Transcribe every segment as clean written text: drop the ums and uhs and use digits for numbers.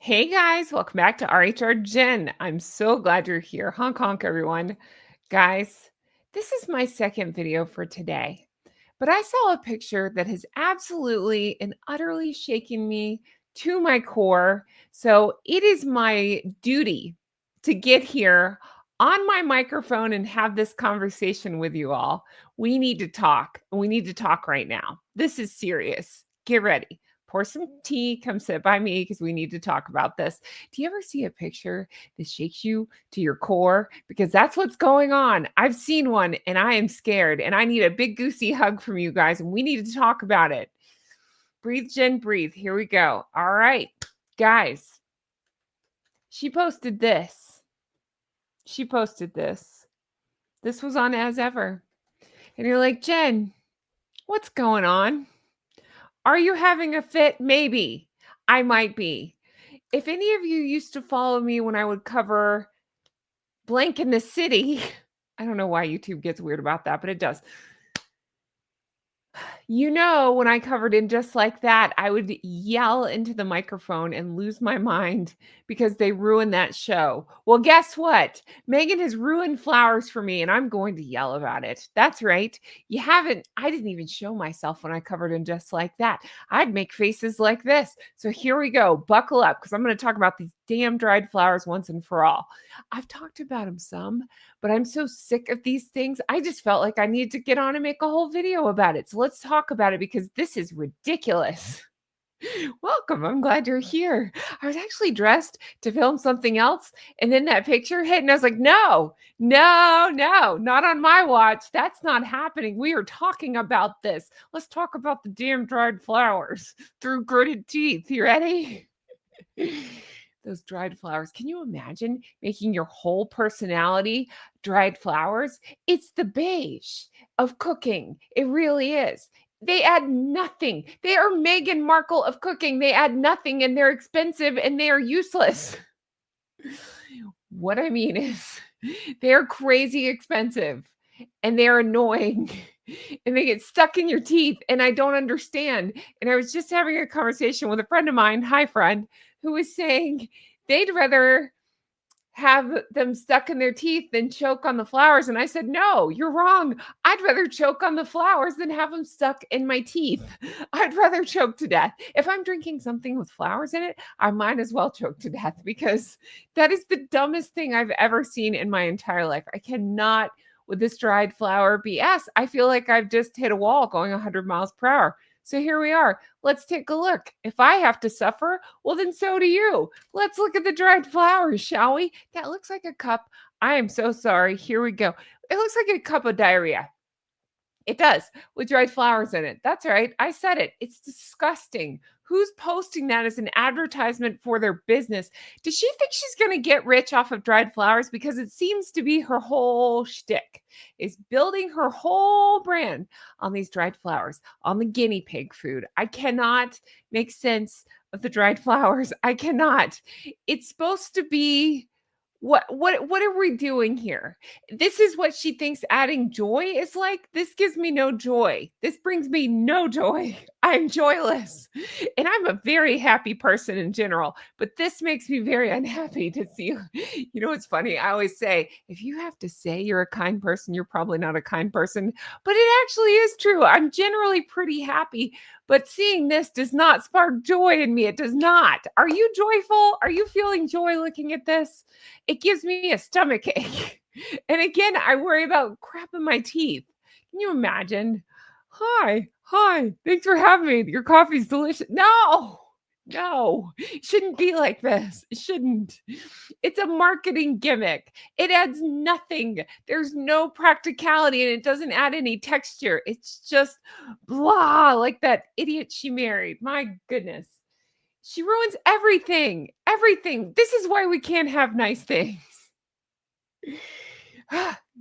Hey guys, welcome back to RHR Jen. I'm so glad you're here. Honk honk, everyone. Guys, this is my second video for today, but I saw a picture that has absolutely and utterly shaken me to my core. So it is my duty to get here on my microphone and have this conversation with you all. We need to talk, and we need to talk right now. This is serious. Get ready. Pour some tea, come sit by me because we need to talk about this. Do you ever see a picture that shakes you to your core? Because that's what's going on. I've seen one and I am scared and I need a big goosey hug from you guys and we need to talk about it. Breathe, Jen, breathe. Here we go. All right, guys. She posted this. She posted this. This was on As Ever. And you're like, Jen, what's going on? Are you having a fit? Maybe. I might be. If any of you used to follow me when I would cover blank in the city, I don't know why YouTube gets weird about that, but it does. You know, when I covered in Just Like That, I would yell into the microphone and lose my mind because they ruined that show. Well, guess what? Meghan has ruined Flowers for me, and I'm going to yell about it. That's right. I didn't even show myself when I covered in Just Like That. I'd make faces like this. So here we go. Buckle up because I'm going to talk about these damn dried flowers once and for all. I've talked about them some, but I'm so sick of these things. I just felt like I needed to get on and make a whole video about it. So let's talk about it because this is ridiculous. Welcome. I'm glad you're here. I was actually dressed to film something else. And then that picture hit and I was like, no, not on my watch. That's not happening. We are talking about this. Let's talk about the damn dried flowers through gritted teeth. You ready? Those dried flowers. Can you imagine making your whole personality dried flowers? It's the beige of cooking. It really is. They add nothing. They are Meghan Markle of cooking. They add nothing and they're expensive and they are useless. What I mean is they're crazy expensive and they're annoying and they get stuck in your teeth and I don't understand. And I was just having a conversation with a friend of mine, hi friend, who was saying they'd rather have them stuck in their teeth than choke on the flowers. And I said, no, you're wrong. I'd rather choke on the flowers than have them stuck in my teeth. I'd rather choke to death. If I'm drinking something with flowers in it, I might as well choke to death because that is the dumbest thing I've ever seen in my entire life. I cannot with this dried flower BS. I feel like I've just hit a wall going 100 miles per hour. So here we are. Let's take a look. If I have to suffer, well, then so do you. Let's look at the dried flowers, shall we? That looks like a cup. I am so sorry. Here we go. It looks like a cup of diarrhea. It does, with dried flowers in it. That's right. I said it. It's disgusting. Who's posting that as an advertisement for their business? Does she think she's going to get rich off of dried flowers? Because it seems to be her whole shtick, is building her whole brand on these dried flowers, on the guinea pig food. I cannot make sense of the dried flowers. I cannot. It's supposed to be what are we doing here? This is what she thinks adding joy is like. This gives me no joy. This brings me no joy. I'm joyless. And I'm a very happy person in general, but this makes me very unhappy to see. You know what's funny? I always say, if you have to say you're a kind person, you're probably not a kind person, but it actually is true. I'm generally pretty happy, but seeing this does not spark joy in me. It does not. Are you joyful? Are you feeling joy looking at this? It gives me a stomach ache. And again, I worry about crap in my teeth. Can you imagine? Hi, thanks for having me. Your coffee's delicious. No, it shouldn't be like this. It shouldn't. It's a marketing gimmick. It adds nothing. There's no practicality and it doesn't add any texture. It's just blah, like that idiot she married. My goodness. She ruins everything. Everything. This is why we can't have nice things.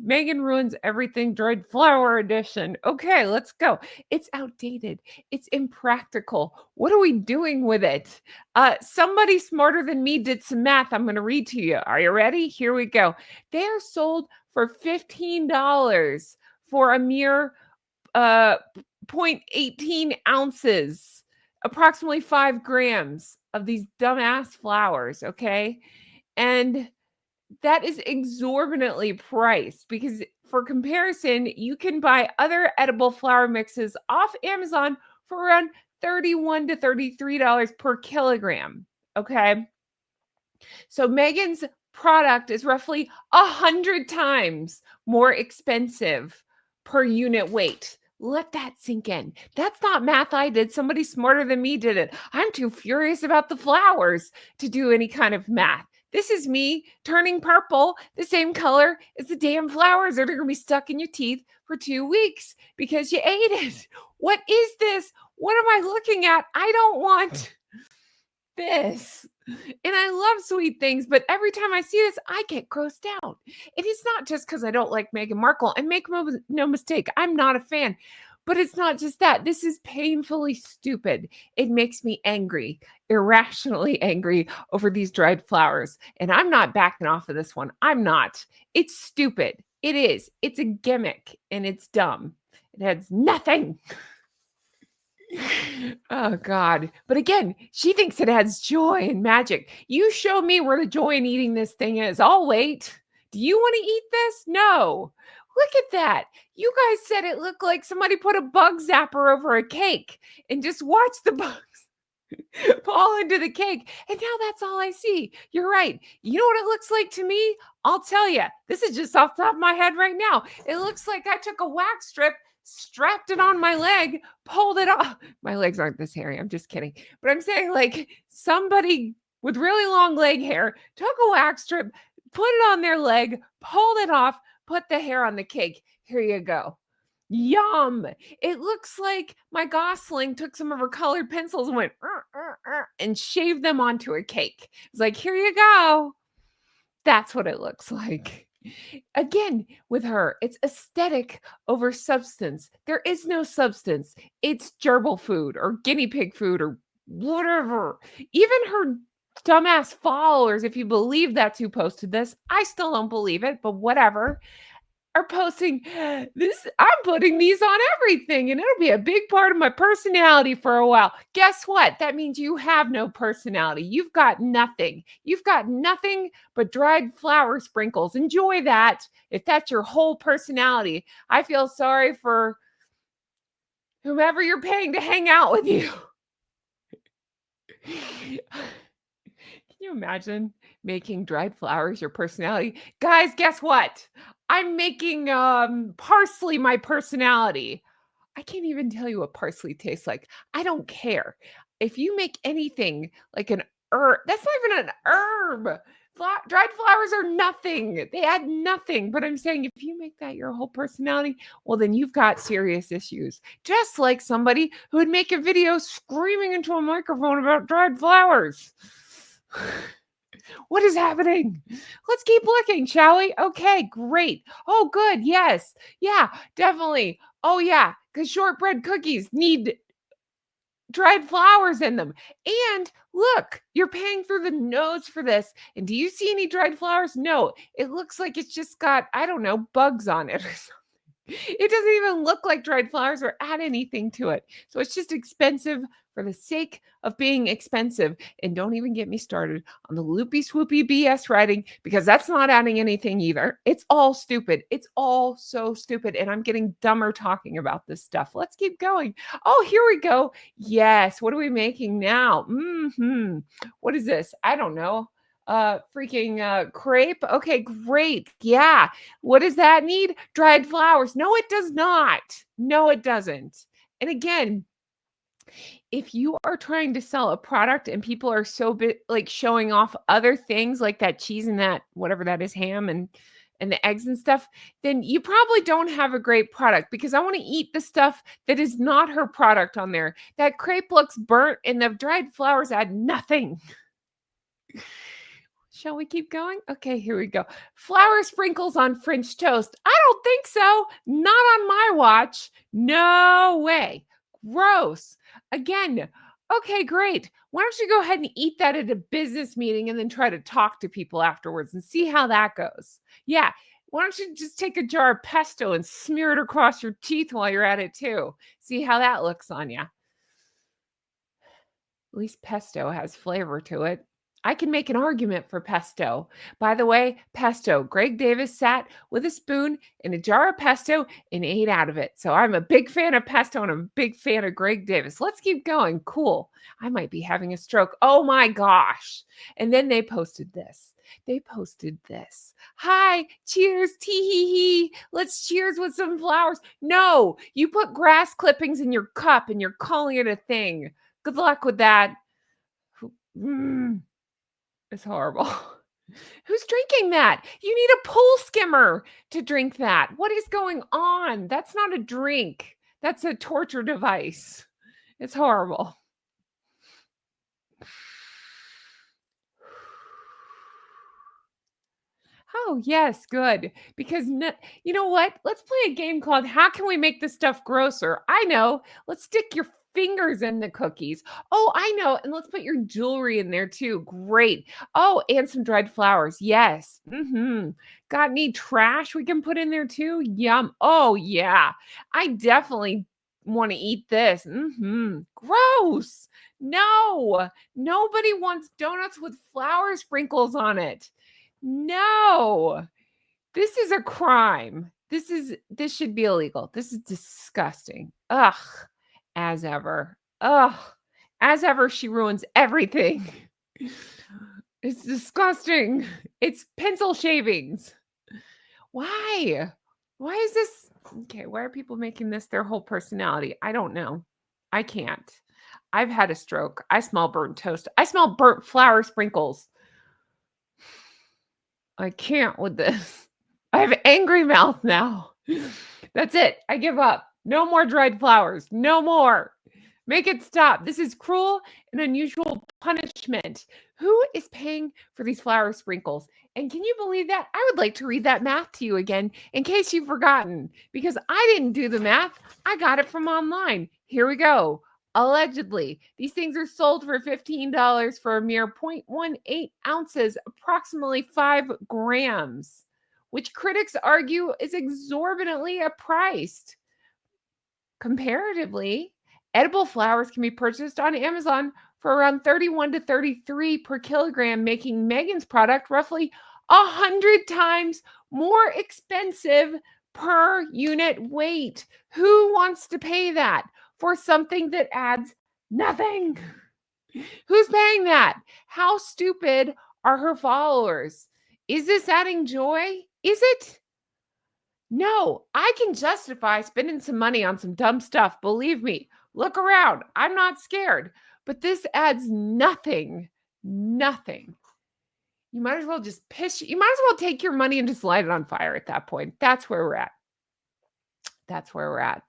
Meghan ruins everything. Dried flower edition. Okay, let's go. It's outdated. It's impractical. What are we doing with it? Somebody smarter than me did some math. I'm going to read to you. Are you ready? Here we go. They are sold for $15 for a mere 0.18 ounces, approximately 5 grams of these dumbass flowers, okay? And that is exorbitantly priced because for comparison, you can buy other edible flower mixes off Amazon for around $31 to $33 per kilogram. Okay. So Megan's product is roughly 100 times more expensive per unit weight. Let that sink in. That's not math I did. Somebody smarter than me did it. I'm too furious about the flowers to do any kind of math. This is me turning purple, the same color as the damn flowers that are going to be stuck in your teeth for 2 weeks because you ate it. What is this? What am I looking at? I don't want this. And I love sweet things, but every time I see this, I get grossed out. And it's not just because I don't like Meghan Markle. And make no mistake, I'm not a fan. But it's not just that. This is painfully stupid. It makes me angry, irrationally angry over these dried flowers. And I'm not backing off of this one. I'm not. It's stupid. It is. It's a gimmick and it's dumb. It has nothing. Oh God. But again, she thinks it has joy and magic. You show me where the joy in eating this thing is. I'll wait. Do you want to eat this? No. Look at that. You guys said it looked like somebody put a bug zapper over a cake and just watch the bugs fall into the cake. And now that's all I see. You're right. You know what it looks like to me? I'll tell you. This is just off the top of my head right now. It looks like I took a wax strip, strapped it on my leg, pulled it off. My legs aren't this hairy. I'm just kidding. But I'm saying like somebody with really long leg hair took a wax strip, put it on their leg, pulled it off, put the hair on the cake. Here you go. Yum. It looks like my Gosling took some of her colored pencils and went and shaved them onto a cake. It's like, here you go. That's what it looks like. Again, with her, it's aesthetic over substance. There is no substance. It's gerbil food or guinea pig food or whatever. Even her dumbass followers, if you believe that's who posted this, I still don't believe it, but whatever, are posting this. I'm putting these on everything and it'll be a big part of my personality for a while. Guess what? That means you have no personality. You've got nothing. You've got nothing but dried flower sprinkles. Enjoy that. If that's your whole personality, I feel sorry for whomever you're paying to hang out with you. Can you imagine making dried flowers your personality? Guys, guess what? I'm making parsley my personality. I can't even tell you what parsley tastes like. I don't care. If you make anything like an herb, that's not even an herb. Dried flowers are nothing. They add nothing. But I'm saying if you make that your whole personality, well, then you've got serious issues. Just like somebody who would make a video screaming into a microphone about dried flowers. What is happening? Let's keep looking, shall we? Okay, great. Oh, good. Yes. Yeah, definitely. Oh, yeah, because shortbread cookies need dried flowers in them. And look, you're paying through the nose for this. And do you see any dried flowers? No, it looks like it's just got, I don't know, bugs on it or something. It doesn't even look like dried flowers or add anything to it. So it's just expensive for the sake of being expensive. And don't even get me started on the loopy swoopy BS writing because that's not adding anything either. It's all stupid. It's all so stupid. And I'm getting dumber talking about this stuff. Let's keep going. Oh, here we go. Yes. What are we making now? What is this? I don't know. Freaking crepe. Okay, great. Yeah. What does that need? Dried flowers. No, it does not. No, it doesn't. And again, if you are trying to sell a product and people are so like showing off other things like that cheese and that whatever that is, ham and the eggs and stuff, then you probably don't have a great product because I want to eat the stuff that is not her product on there. That crepe looks burnt and the dried flowers add nothing. Shall we keep going? Okay, here we go. Flour sprinkles on French toast. I don't think so. Not on my watch. No way. Gross. Again, okay, great. Why don't you go ahead and eat that at a business meeting and then try to talk to people afterwards and see how that goes? Yeah. Why don't you just take a jar of pesto and smear it across your teeth while you're at it too? See how that looks on you. At least pesto has flavor to it. I can make an argument for pesto. By the way, pesto. Greg Davis sat with a spoon in a jar of pesto and ate out of it. So I'm a big fan of pesto and I'm a big fan of Greg Davis. Let's keep going. Cool. I might be having a stroke. Oh my gosh. And then they posted this. They posted this. Hi, cheers, tee hee hee. Let's cheers with some flowers. No, you put grass clippings in your cup and you're calling it a thing. Good luck with that. Mm, it's horrible. Who's drinking that? You need a pool skimmer to drink that. What is going on? That's not a drink. That's a torture device. It's horrible. Oh, yes, good. Because you know what? Let's play a game called How Can We Make This Stuff Grosser? I know. Let's stick your fingers in the cookies. Oh, I know. And let's put your jewelry in there too. Great. Oh, and some dried flowers. Yes. Got any trash we can put in there too? Yum. Oh, yeah. I definitely want to eat this. Gross. No. Nobody wants donuts with flower sprinkles on it. No, this is a crime. This should be illegal. This is disgusting. Ugh, as ever. Ugh, as ever, she ruins everything. It's disgusting. It's pencil shavings. Why? Why is this? Okay, why are people making this their whole personality? I don't know. I can't. I've had a stroke. I smell burnt toast. I smell burnt flour sprinkles. I can't with this. I have angry mouth now. That's it. I give up. No more dried flowers. No more. Make it stop. This is cruel and unusual punishment. Who is paying for these flower sprinkles? And can you believe that? I would like to read that math to you again in case you've forgotten, because I didn't do the math. I got it from online. Here we go. Allegedly, these things are sold for $15 for a mere 0.18 ounces, approximately 5 grams, which critics argue is exorbitantly priced. Comparatively, edible flowers can be purchased on Amazon for around 31 to 33 per kilogram, making Meghan's product roughly 100 times more expensive per unit weight. Who wants to pay that for something that adds nothing? Who's paying that? How stupid are her followers? Is this adding joy? Is it? No, I can justify spending some money on some dumb stuff. Believe me, look around. I'm not scared. But this adds nothing. Nothing. You might as well just you might as well take your money and just light it on fire at that point. That's where we're at. That's where we're at.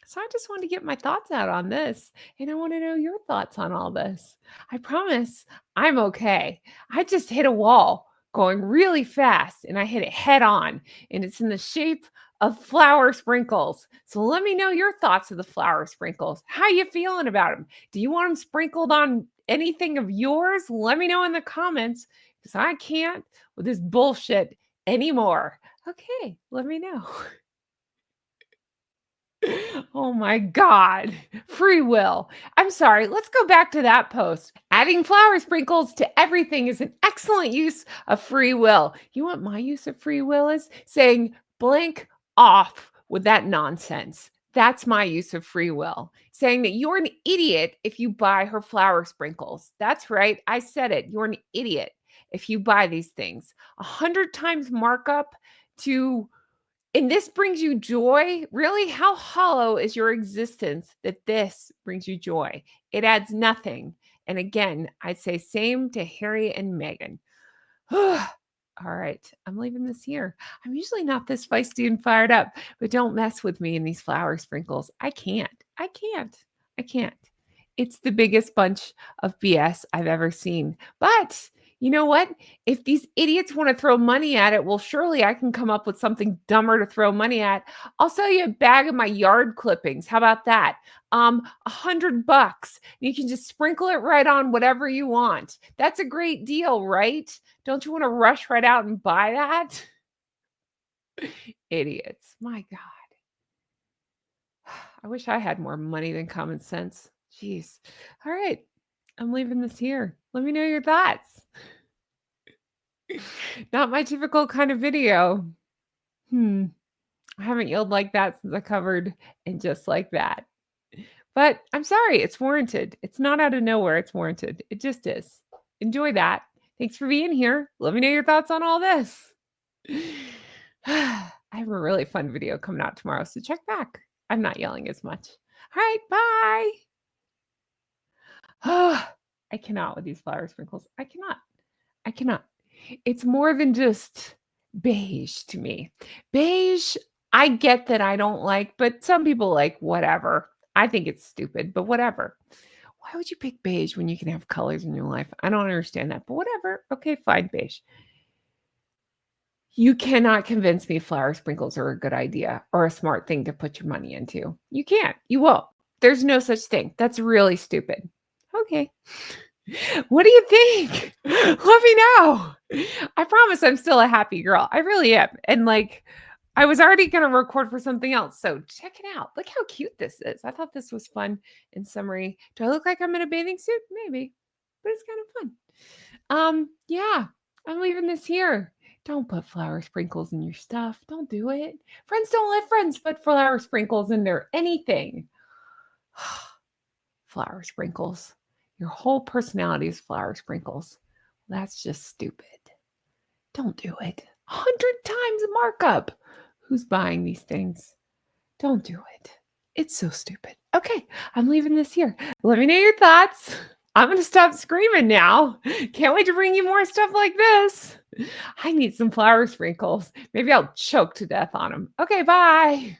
So I just wanted to get my thoughts out on this, and I want to know your thoughts on all this. I promise I'm okay. I just hit a wall going really fast, and I hit it head on, and it's in the shape of flower sprinkles. So let me know your thoughts of the flower sprinkles. How you feeling about them? Do you want them sprinkled on anything of yours? Let me know in the comments, because I can't with this bullshit anymore. Okay, let me know. Oh my God. Free will. I'm sorry. Let's go back to that post. Adding flower sprinkles to everything is an excellent use of free will. You want my use of free will is saying blank off with that nonsense. That's my use of free will. Saying that you're an idiot if you buy her flower sprinkles. That's right. I said it. You're an idiot if you buy these things. 100 times markup to and this brings you joy? Really? How hollow is your existence that this brings you joy? It adds nothing. And again, I'd say same to Harry and Meghan. All right, I'm leaving this here. I'm usually not this feisty and fired up, but don't mess with me in these flower sprinkles. I can't. I can't. I can't. It's the biggest bunch of BS I've ever seen. But you know what? If these idiots want to throw money at it, well, surely I can come up with something dumber to throw money at. I'll sell you a bag of my yard clippings. How about that? $100. You can just sprinkle it right on whatever you want. That's a great deal, right? Don't you want to rush right out and buy that? Idiots. My God. I wish I had more money than common sense. Jeez. All right. I'm leaving this here. Let me know your thoughts. Not my typical kind of video. Hmm. I haven't yelled like that since I covered And Just Like That. But I'm sorry, it's warranted. It's not out of nowhere, it's warranted. It just is. Enjoy that. Thanks for being here. Let me know your thoughts on all this. I have a really fun video coming out tomorrow, so check back. I'm not yelling as much. All right, bye. I cannot with these flower sprinkles. I cannot. I cannot. It's more than just beige to me. Beige, I get that I don't like, but some people like whatever. I think it's stupid, but whatever. Why would you pick beige when you can have colors in your life? I don't understand that, but whatever. Okay, fine, beige. You cannot convince me flower sprinkles are a good idea or a smart thing to put your money into. You can't. You won't. There's no such thing. That's really stupid. Okay. What do you think? Let me know. I promise I'm still a happy girl. I really am. And like, I was already going to record for something else. So check it out. Look how cute this is. I thought this was fun in summary. Do I look like I'm in a bathing suit? Maybe, but it's kind of fun. Yeah, I'm leaving this here. Don't put flower sprinkles in your stuff. Don't do it. Friends don't let friends put flower sprinkles in their anything. Flower sprinkles. Your whole personality is flower sprinkles. That's just stupid. Don't do it. 100 times a markup. Who's buying these things? Don't do it. It's so stupid. Okay, I'm leaving this here. Let me know your thoughts. I'm going to stop screaming now. Can't wait to bring you more stuff like this. I need some flower sprinkles. Maybe I'll choke to death on them. Okay, bye.